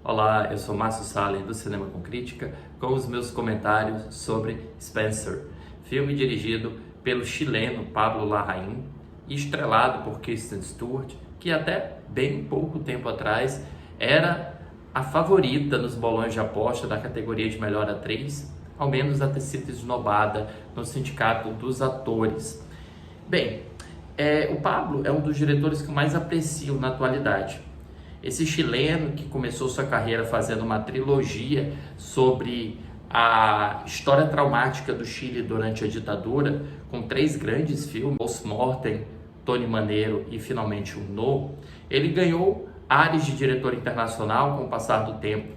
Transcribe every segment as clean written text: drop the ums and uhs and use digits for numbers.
Olá, eu sou Márcio Salem do Cinema com Crítica, com os meus comentários sobre Spencer, filme dirigido pelo chileno Pablo Larraín e estrelado por Kristen Stewart, que até bem pouco tempo atrás era a favorita nos bolões de aposta da categoria de melhor atriz, ao menos a ter sido esnobada no sindicato dos atores. Bem, o Pablo é um dos diretores que eu mais aprecio na atualidade. Esse chileno que começou sua carreira fazendo uma trilogia sobre a história traumática do Chile durante a ditadura, com 3 grandes filmes, Post Mortem, Tony Manero e finalmente o No, ele ganhou áreas de diretor internacional com o passar do tempo.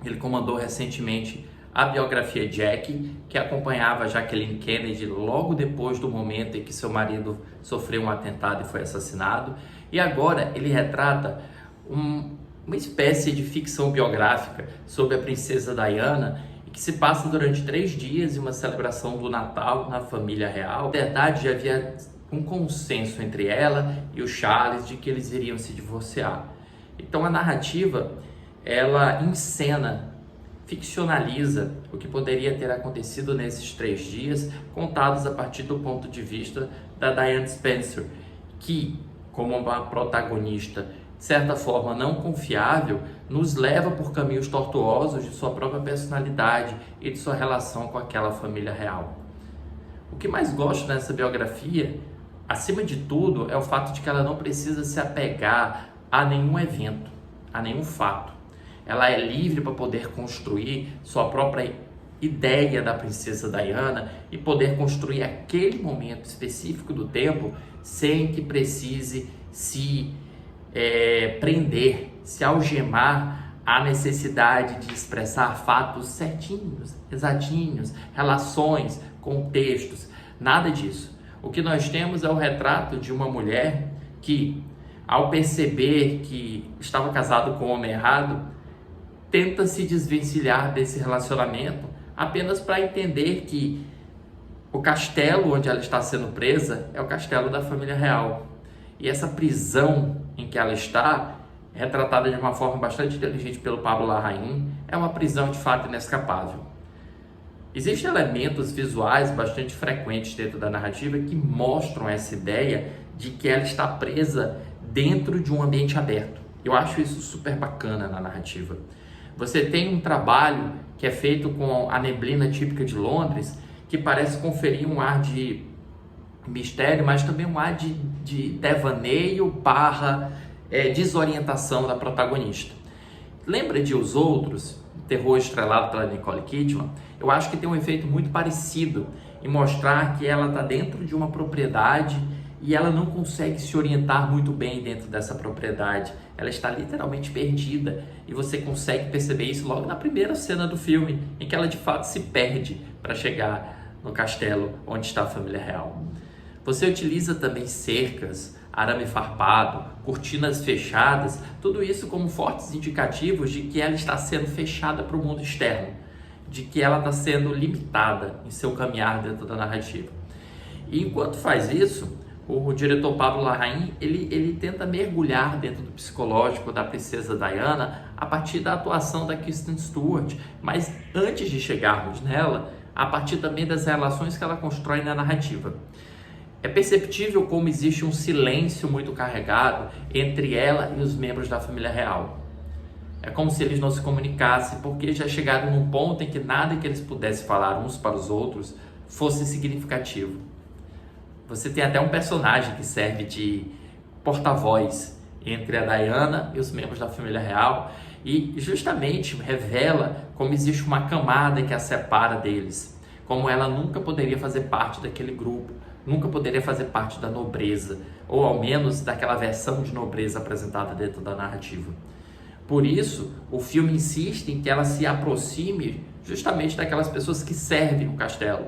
Ele comandou recentemente a biografia Jackie, que acompanhava Jacqueline Kennedy logo depois do momento em que seu marido sofreu um atentado e foi assassinado. E agora ele retrata uma espécie de ficção biográfica sobre a princesa Diana, que se passa durante 3 dias em uma celebração do Natal na família real. Na verdade, já havia um consenso entre ela e o Charles de que eles iriam se divorciar. Então a narrativa, ela encena, ficcionaliza o que poderia ter acontecido nesses 3 dias, contados a partir do ponto de vista da Diane Spencer, que, como uma protagonista de certa forma não confiável, nos leva por caminhos tortuosos de sua própria personalidade e de sua relação com aquela família real. O que mais gosto nessa biografia, acima de tudo, é o fato de que ela não precisa se apegar a nenhum evento, a nenhum fato. Ela é livre para poder construir sua própria ideia da princesa Diana e poder construir aquele momento específico do tempo sem que precise se prender, se algemar à necessidade de expressar fatos certinhos, exatinhos, relações, contextos, nada disso. O que nós temos é o retrato de uma mulher que, ao perceber que estava casado com o homem errado, tenta se desvencilhar desse relacionamento apenas para entender que o castelo onde ela está sendo presa é o castelo da família real. E essa prisão em que ela está, retratada de uma forma bastante inteligente pelo Pablo Larraín, é uma prisão de fato inescapável. Existem elementos visuais bastante frequentes dentro da narrativa que mostram essa ideia de que ela está presa dentro de um ambiente aberto. Eu acho isso super bacana na narrativa. Você tem um trabalho que é feito com a neblina típica de Londres, que parece conferir um ar de mistério, mas também um ar de devaneio barra desorientação da protagonista. Lembra de Os Outros, terror estrelado pela Nicole Kidman? Eu acho que tem um efeito muito parecido em mostrar que ela está dentro de uma propriedade e ela não consegue se orientar muito bem dentro dessa propriedade. Ela está literalmente perdida e você consegue perceber isso logo na primeira cena do filme, em que ela de fato se perde para chegar no castelo onde está a família real. Você utiliza também cercas, arame farpado, cortinas fechadas, tudo isso como fortes indicativos de que ela está sendo fechada para o mundo externo, de que ela está sendo limitada em seu caminhar dentro da narrativa. E enquanto faz isso, o diretor Pablo Larraín, ele tenta mergulhar dentro do psicológico da princesa Diana a partir da atuação da Kristen Stewart, mas antes de chegarmos nela, a partir também das relações que ela constrói na narrativa. É perceptível como existe um silêncio muito carregado entre ela e os membros da família real. É como se eles não se comunicassem, porque já chegaram num ponto em que nada que eles pudessem falar uns para os outros fosse significativo. Você tem até um personagem que serve de porta-voz entre a Diana e os membros da família real e justamente revela como existe uma camada que a separa deles, como ela nunca poderia fazer parte daquele grupo, nunca poderia fazer parte da nobreza, ou ao menos daquela versão de nobreza apresentada dentro da narrativa. Por isso, o filme insiste em que ela se aproxime justamente daquelas pessoas que servem o castelo.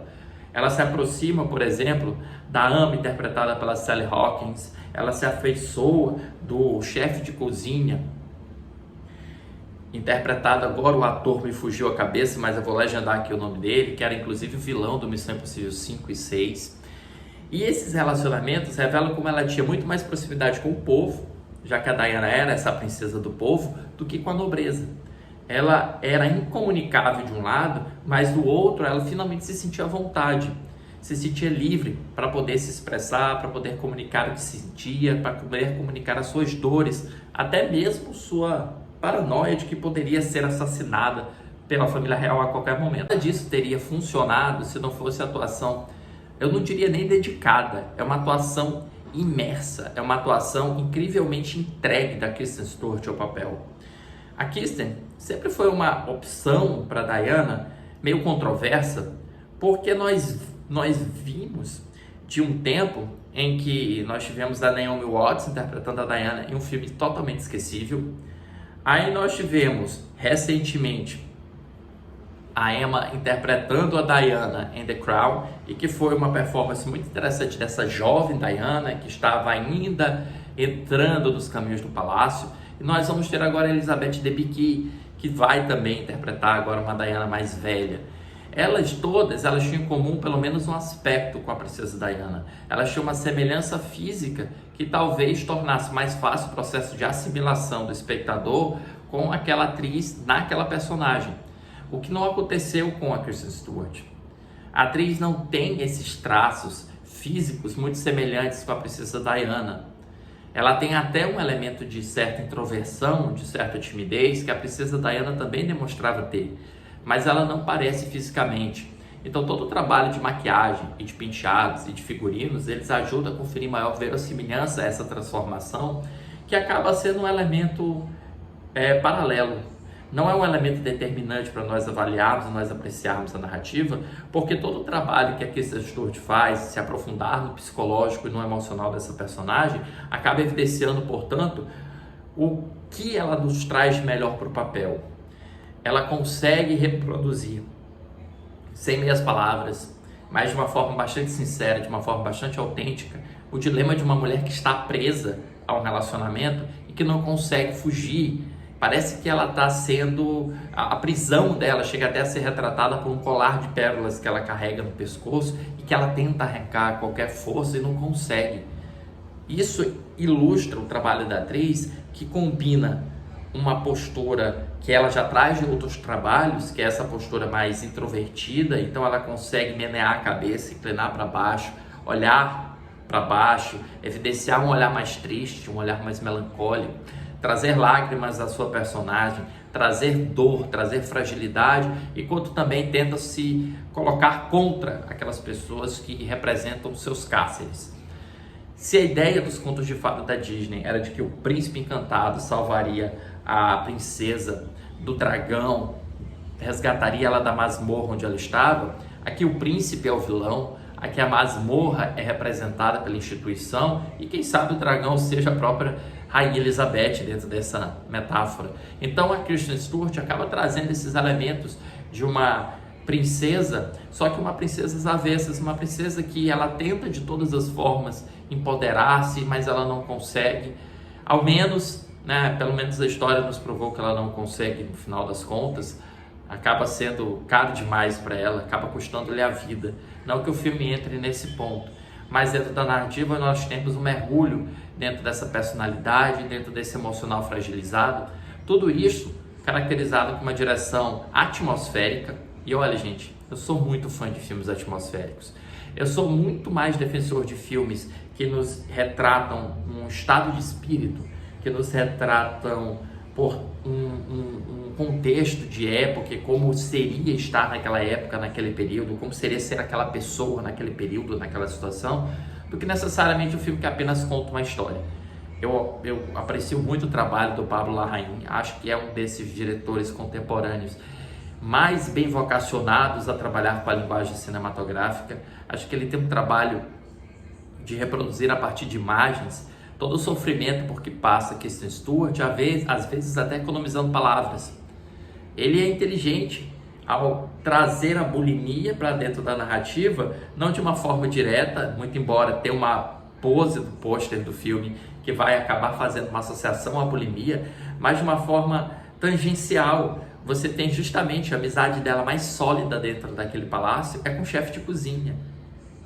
Ela se aproxima, por exemplo, da ama interpretada pela Sally Hawkins, ela se afeiçoa do chefe de cozinha, interpretado agora, o ator me fugiu a cabeça, mas eu vou legendar aqui o nome dele, que era inclusive o vilão do Missão Impossível 5 e 6. E esses relacionamentos revelam como ela tinha muito mais proximidade com o povo, já que a Diana era essa princesa do povo, do que com a nobreza. Ela era incomunicável de um lado, mas do outro ela finalmente se sentia à vontade, se sentia livre para poder se expressar, para poder comunicar o que sentia, para poder comunicar as suas dores, até mesmo sua paranoia de que poderia ser assassinada pela família real a qualquer momento. Nada disso teria funcionado se não fosse a atuação, eu não diria nem dedicada, é uma atuação imersa, é uma atuação incrivelmente entregue da Kristen Stewart ao papel. A Kristen sempre foi uma opção para Diana, meio controversa, porque nós vimos de um tempo em que nós tivemos a Naomi Watts interpretando a Diana em um filme totalmente esquecível. Aí nós tivemos recentemente a Emma interpretando a Diana em The Crown, e que foi uma performance muito interessante dessa jovem Diana que estava ainda entrando nos caminhos do palácio. E nós vamos ter agora a Elizabeth Debicki, que vai também interpretar agora uma Diana mais velha. Elas todas, elas tinham em comum pelo menos um aspecto com a princesa Diana. Elas tinham uma semelhança física que talvez tornasse mais fácil o processo de assimilação do espectador com aquela atriz naquela personagem. O que não aconteceu com a Kristen Stewart. A atriz não tem esses traços físicos muito semelhantes com a princesa Diana. Ela tem até um elemento de certa introversão, de certa timidez, que a princesa Diana também demonstrava ter, mas ela não parece fisicamente. Então todo o trabalho de maquiagem e de penteados e de figurinos, eles ajudam a conferir maior verossimilhança a essa transformação, que acaba sendo um elemento paralelo. Não é um elemento determinante para nós avaliarmos, nós apreciarmos a narrativa, porque todo o trabalho que a Kristen Stewart faz, se aprofundar no psicológico e no emocional dessa personagem, acaba evidenciando, portanto, o que ela nos traz de melhor para o papel. Ela consegue reproduzir, sem meias palavras, mas de uma forma bastante sincera, de uma forma bastante autêntica, o dilema de uma mulher que está presa a um relacionamento e que não consegue fugir. Parece que ela está sendo... A prisão dela chega até a ser retratada por um colar de pérolas que ela carrega no pescoço e que ela tenta arrancar a qualquer força e não consegue. Isso ilustra o trabalho da atriz, que combina uma postura que ela já traz de outros trabalhos, que é essa postura mais introvertida, então ela consegue menear a cabeça, inclinar para baixo, olhar para baixo, evidenciar um olhar mais triste, um olhar mais melancólico, trazer lágrimas à sua personagem, trazer dor, trazer fragilidade, enquanto também tenta se colocar contra aquelas pessoas que representam seus cárceres. Se a ideia dos contos de fada da Disney era de que o príncipe encantado salvaria a princesa do dragão, resgataria ela da masmorra onde ela estava, aqui o príncipe é o vilão, aqui a masmorra é representada pela instituição e quem sabe o dragão seja a própria Rainha Elizabeth dentro dessa metáfora. Então a Kristen Stewart acaba trazendo esses elementos de uma princesa, só que uma princesa às avessas, uma princesa que ela tenta de todas as formas empoderar-se, mas ela não consegue, ao menos, né, pelo menos a história nos provou que ela não consegue no final das contas, acaba sendo caro demais para ela, acaba custando-lhe a vida. Não que o filme entre nesse ponto, mas dentro da narrativa nós temos um mergulho dentro dessa personalidade, dentro desse emocional fragilizado, tudo isso caracterizado com uma direção atmosférica. E olha, gente, eu sou muito fã de filmes atmosféricos. Eu sou muito mais defensor de filmes que nos retratam um estado de espírito, que nos retratam por um contexto de época, como seria estar naquela época, naquele período, como seria ser aquela pessoa naquele período, naquela situação, do que necessariamente um filme que apenas conta uma história. Eu aprecio muito o trabalho do Pablo Larraín, acho que é um desses diretores contemporâneos mais bem vocacionados a trabalhar com a linguagem cinematográfica. Acho que ele tem um trabalho de reproduzir a partir de imagens todo o sofrimento por que passa Kristen Stewart, às vezes até economizando palavras. Ele é inteligente ao trazer a bulimia para dentro da narrativa, não de uma forma direta, muito embora tenha uma pose do pôster do filme que vai acabar fazendo uma associação à bulimia, mas de uma forma tangencial. Você tem justamente a amizade dela mais sólida dentro daquele palácio, é com o chefe de cozinha.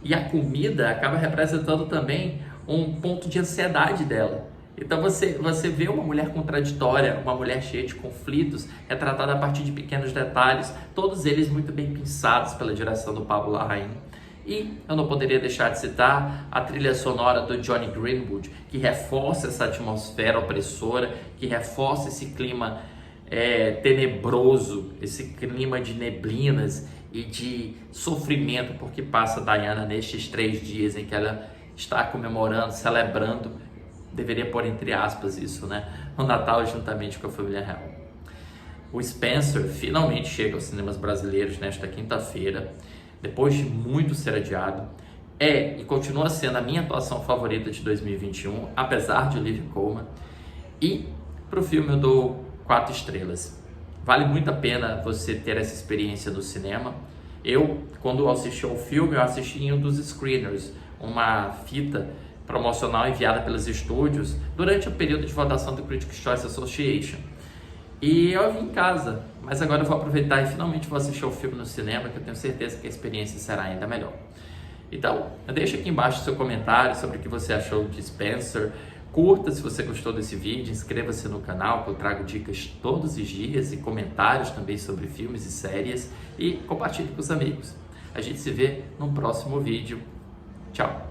E a comida acaba representando também um ponto de ansiedade dela. Então você vê uma mulher contraditória, uma mulher cheia de conflitos, retratada a partir de pequenos detalhes, todos eles muito bem pensados pela direção do Pablo Larraín. E eu não poderia deixar de citar a trilha sonora do Jonny Greenwood, que reforça essa atmosfera opressora, que reforça esse clima tenebroso, esse clima de neblinas e de sofrimento porque passa Diana nestes 3 dias em que ela está comemorando, celebrando, deveria pôr entre aspas isso, né? O Natal juntamente com a família real. O Spencer finalmente chega aos cinemas brasileiros nesta quinta-feira, depois de muito ser adiado. E continua sendo a minha atuação favorita de 2021, apesar de Olivia Colman. E para o filme eu dou 4 estrelas. Vale muito a pena você ter essa experiência no cinema. Eu, quando assisti ao filme, eu assisti em um dos screeners, uma fita promocional enviada pelos estúdios durante o período de votação do Critics' Choice Association. E eu vim em casa, mas agora eu vou aproveitar e finalmente vou assistir o filme no cinema, que eu tenho certeza que a experiência será ainda melhor. Então, deixa aqui embaixo o seu comentário sobre o que você achou de Spencer. Curta se você gostou desse vídeo, inscreva-se no canal que eu trago dicas todos os dias e comentários também sobre filmes e séries, e compartilhe com os amigos. A gente se vê no próximo vídeo. Tchau!